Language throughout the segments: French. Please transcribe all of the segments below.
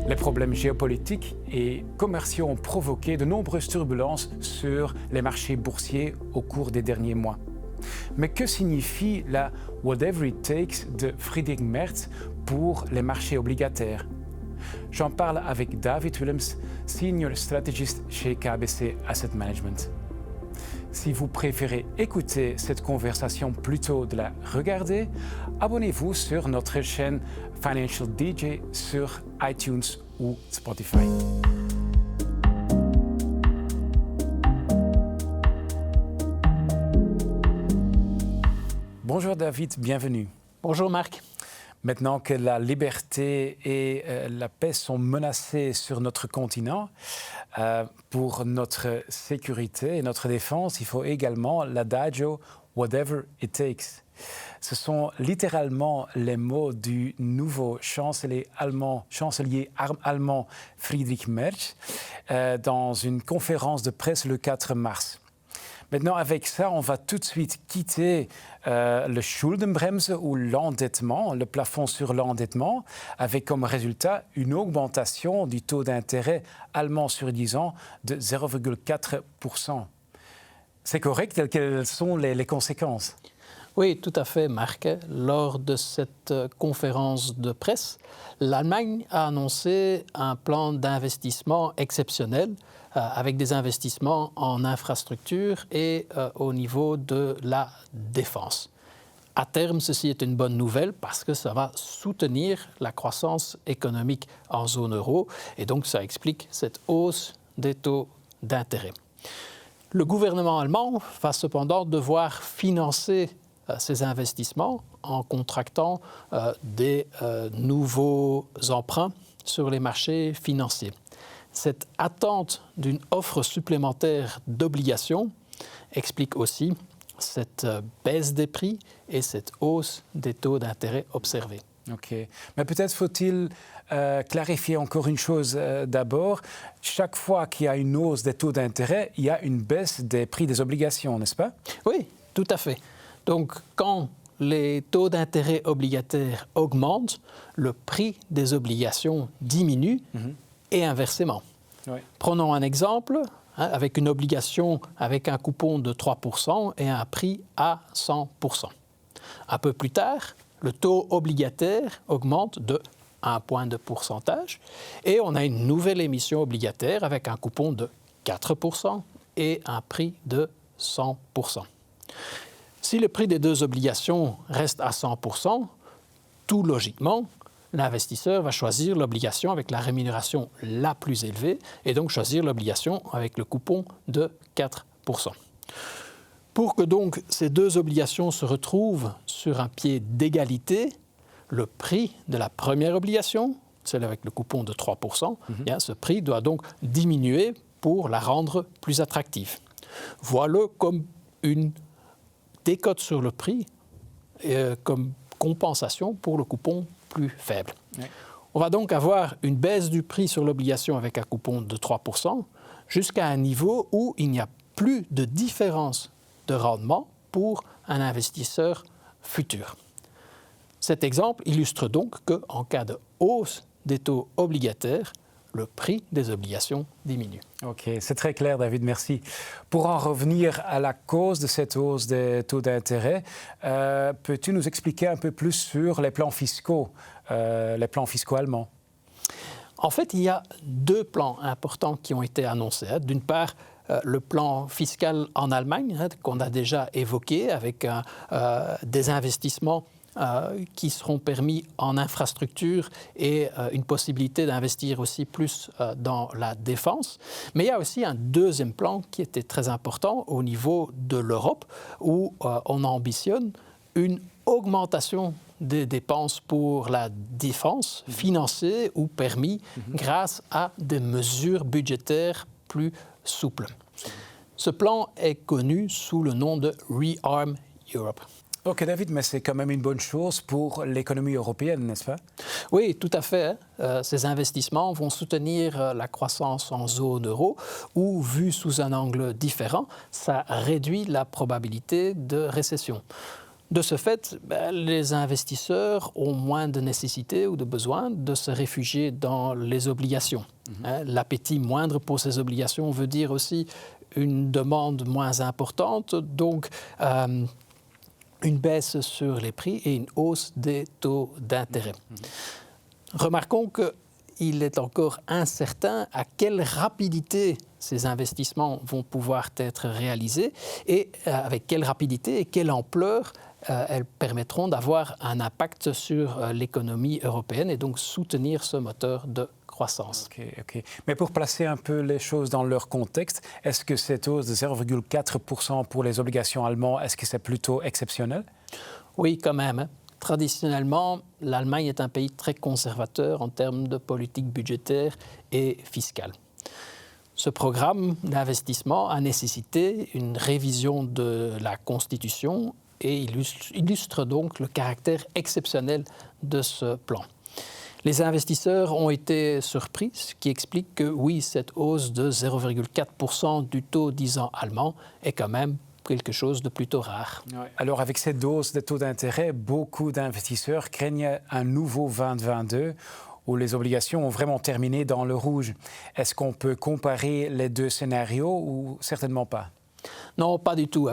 Les problèmes géopolitiques et commerciaux ont provoqué de nombreuses turbulences sur les marchés boursiers au cours des derniers mois. Mais que signifie la Whatever It Takes de Friedrich Merz pour les marchés obligataires? J'en parle avec David Willems, Senior Strategist chez KBC Asset Management. Si vous préférez écouter cette conversation plutôt de la regarder, abonnez-vous sur notre chaîne Financial DJ sur iTunes ou Spotify. Bonjour David, bienvenue. Bonjour Marc. Maintenant que la liberté et la paix sont menacées sur notre continent, pour notre sécurité et notre défense, il faut également l'adagio « whatever it takes ». Ce sont littéralement les mots du nouveau chancelier allemand Friedrich Merz dans une conférence de presse le 4 mars. Maintenant, avec ça, on va tout de suite quitter le Schuldenbremse ou l'endettement, le plafond sur l'endettement, avec comme résultat une augmentation du taux d'intérêt allemand sur 10 ans de 0,4%. C'est correct? Quelles sont les conséquences? Oui, tout à fait, Marc. Lors de cette conférence de presse, l'Allemagne a annoncé un plan d'investissement exceptionnel avec des investissements en infrastructure et au niveau de la défense. À terme, ceci est une bonne nouvelle parce que ça va soutenir la croissance économique en zone euro et donc ça explique cette hausse des taux d'intérêt. Le gouvernement allemand va cependant devoir financer ces investissements en contractant des nouveaux emprunts sur les marchés financiers. Cette attente d'une offre supplémentaire d'obligations explique aussi cette baisse des prix et cette hausse des taux d'intérêt observés. OK. Mais peut-être faut-il clarifier encore une chose d'abord. Chaque fois qu'il y a une hausse des taux d'intérêt, il y a une baisse des prix des obligations, n'est-ce pas? Oui, tout à fait. Donc, quand les taux d'intérêt obligataires augmentent, le prix des obligations diminue et inversement. Oui. Prenons un exemple, avec une obligation avec un coupon de 3% et un prix à 100%. Un peu plus tard, le taux obligataire augmente de 1 point de pourcentage et on a une nouvelle émission obligataire avec un coupon de 4% et un prix de 100%. Si le prix des deux obligations reste à 100%, tout logiquement, l'investisseur va choisir l'obligation avec la rémunération la plus élevée et donc choisir l'obligation avec le coupon de 4%. Pour que donc ces deux obligations se retrouvent sur un pied d'égalité, le prix de la première obligation, celle avec le coupon de 3%, bien, ce prix doit donc diminuer pour la rendre plus attractive. Voilà comme une décote sur le prix comme compensation pour le coupon plus faible. Oui. On va donc avoir une baisse du prix sur l'obligation avec un coupon de 3% jusqu'à un niveau où il n'y a plus de différence de rendement pour un investisseur futur. Cet exemple illustre donc qu'en cas de hausse des taux obligataires, le prix des obligations diminue. OK, c'est très clair, David, merci. Pour en revenir à la cause de cette hausse des taux d'intérêt, peux-tu nous expliquer un peu plus sur les plans fiscaux allemands? En fait, il y a deux plans importants qui ont été annoncés. D'une part, le plan fiscal en Allemagne, qu'on a déjà évoqué, avec des investissements qui seront permis en infrastructure et une possibilité d'investir aussi plus dans la défense. Mais il y a aussi un deuxième plan qui était très important au niveau de l'Europe où on ambitionne une augmentation des dépenses pour la défense financées ou permis grâce à des mesures budgétaires plus souples. Ce plan est connu sous le nom de ReArm Europe. OK, David, mais c'est quand même une bonne chose pour l'économie européenne, n'est-ce pas? Oui, tout à fait. Ces investissements vont soutenir la croissance en zone euro où, vu sous un angle différent, ça réduit la probabilité de récession. De ce fait, les investisseurs ont moins de nécessité ou de besoin de se réfugier dans les obligations. L'appétit moindre pour ces obligations veut dire aussi une demande moins importante, donc une baisse sur les prix et une hausse des taux d'intérêt. Remarquons qu'il est encore incertain à quelle rapidité ces investissements vont pouvoir être réalisés et avec quelle rapidité et quelle ampleur elles permettront d'avoir un impact sur l'économie européenne et donc soutenir ce moteur de croissance. OK. Mais pour placer un peu les choses dans leur contexte, est-ce que cette hausse de 0,4% pour les obligations allemandes, est-ce que c'est plutôt exceptionnel? Oui, quand même. Traditionnellement, l'Allemagne est un pays très conservateur en termes de politique budgétaire et fiscale. Ce programme d'investissement a nécessité une révision de la Constitution et illustre donc le caractère exceptionnel de ce plan. Les investisseurs ont été surpris, ce qui explique que oui, cette hausse de 0,4% du taux 10 ans allemand est quand même quelque chose de plutôt rare. Ouais. Alors avec cette hausse des taux d'intérêt, beaucoup d'investisseurs craignent un nouveau 2022 où les obligations ont vraiment terminé dans le rouge. Est-ce qu'on peut comparer les deux scénarios ou certainement pas? Non, pas du tout.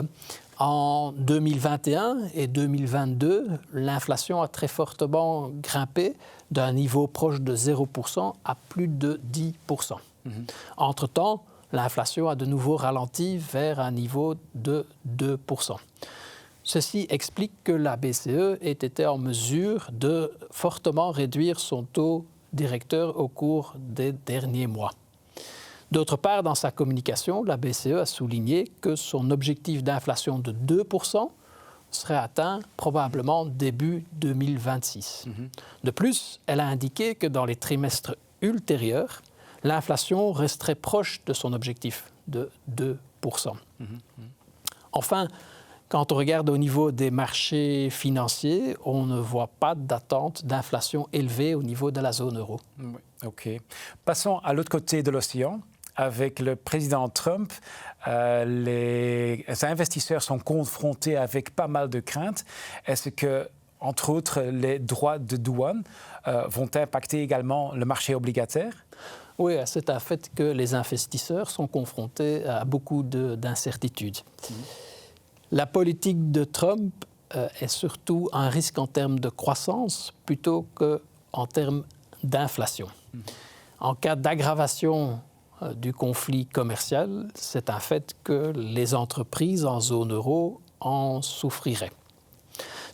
En 2021 et 2022, l'inflation a très fortement grimpé d'un niveau proche de 0% à plus de 10%. Entre-temps, l'inflation a de nouveau ralenti vers un niveau de 2%. Ceci explique que la BCE ait été en mesure de fortement réduire son taux directeur au cours des derniers mois. D'autre part, dans sa communication, la BCE a souligné que son objectif d'inflation de 2% serait atteint probablement début 2026. De plus, elle a indiqué que dans les trimestres ultérieurs, l'inflation resterait proche de son objectif de 2%. Enfin, quand on regarde au niveau des marchés financiers, on ne voit pas d'attente d'inflation élevée au niveau de la zone euro. Oui, OK. Passons à l'autre côté de l'océan. Avec le président Trump, les investisseurs sont confrontés avec pas mal de craintes. Est-ce que, entre autres, les droits de douane vont impacter également le marché obligataire? Oui, c'est un fait que les investisseurs sont confrontés à beaucoup d'incertitudes. La politique de Trump est surtout un risque en termes de croissance plutôt qu'en termes d'inflation. En cas d'aggravation du conflit commercial, c'est un fait que les entreprises en zone euro en souffriraient.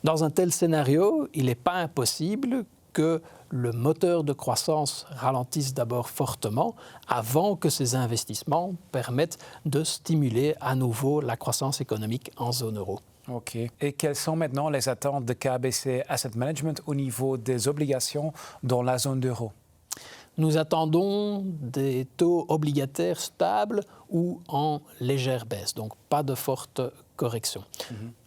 Dans un tel scénario, il n'est pas impossible que le moteur de croissance ralentisse d'abord fortement avant que ces investissements permettent de stimuler à nouveau la croissance économique en zone euro. OK. Et quelles sont maintenant les attentes de KBC Asset Management au niveau des obligations dans la zone euro? Nous attendons des taux obligataires stables ou en légère baisse, donc pas de forte correction.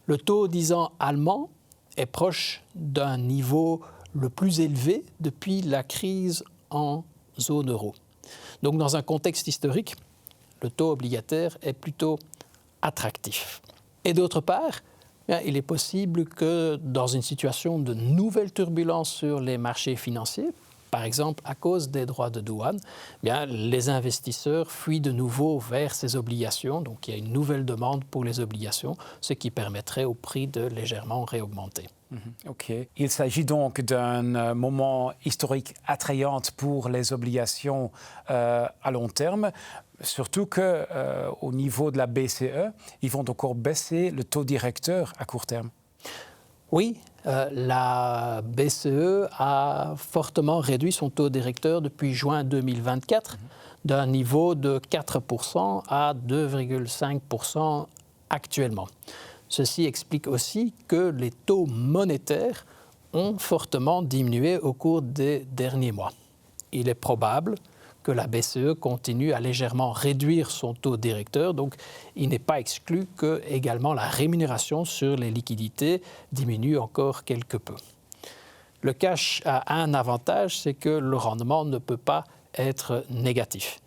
Le taux 10 ans allemand est proche d'un niveau le plus élevé depuis la crise en zone euro. Donc dans un contexte historique, le taux obligataire est plutôt attractif. Et d'autre part, il est possible que dans une situation de nouvelles turbulences sur les marchés financiers, par exemple à cause des droits de douane, les investisseurs fuient de nouveau vers ces obligations. Donc il y a une nouvelle demande pour les obligations, ce qui permettrait au prix de légèrement réaugmenter. OK. Il s'agit donc d'un moment historique attrayant pour les obligations à long terme, surtout qu'au niveau de la BCE, ils vont encore baisser le taux directeur à court terme. Oui, la BCE a fortement réduit son taux directeur depuis juin 2024 d'un niveau de 4% à 2,5% actuellement. Ceci explique aussi que les taux monétaires ont fortement diminué au cours des derniers mois. Il est probable que la BCE continue à légèrement réduire son taux directeur, donc il n'est pas exclu que également la rémunération sur les liquidités diminue encore quelque peu. Le cash a un avantage, c'est que le rendement ne peut pas être négatif.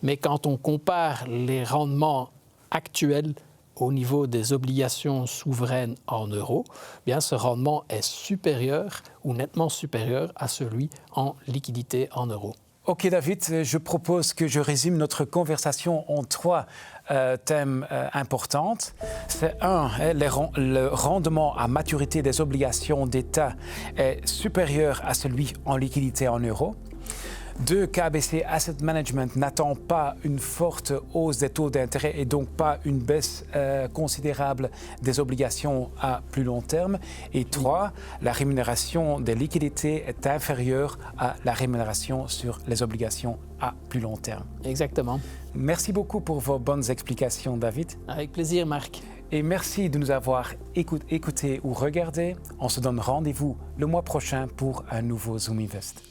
Mais quand on compare les rendements actuels au niveau des obligations souveraines en euros, bien ce rendement est supérieur ou nettement supérieur à celui en liquidité en euros. Ok David, je propose que je résume notre conversation en 3 thèmes importants. C'est le rendement à maturité des obligations d'État est supérieur à celui en liquidité en euros. 2, KBC Asset Management n'attend pas une forte hausse des taux d'intérêt et donc pas une baisse considérable des obligations à plus long terme. Et 3, la rémunération des liquidités est inférieure à la rémunération sur les obligations à plus long terme. Exactement. Merci beaucoup pour vos bonnes explications, David. Avec plaisir, Marc. Et merci de nous avoir écoutés ou regardés. On se donne rendez-vous le mois prochain pour un nouveau Zoom Invest.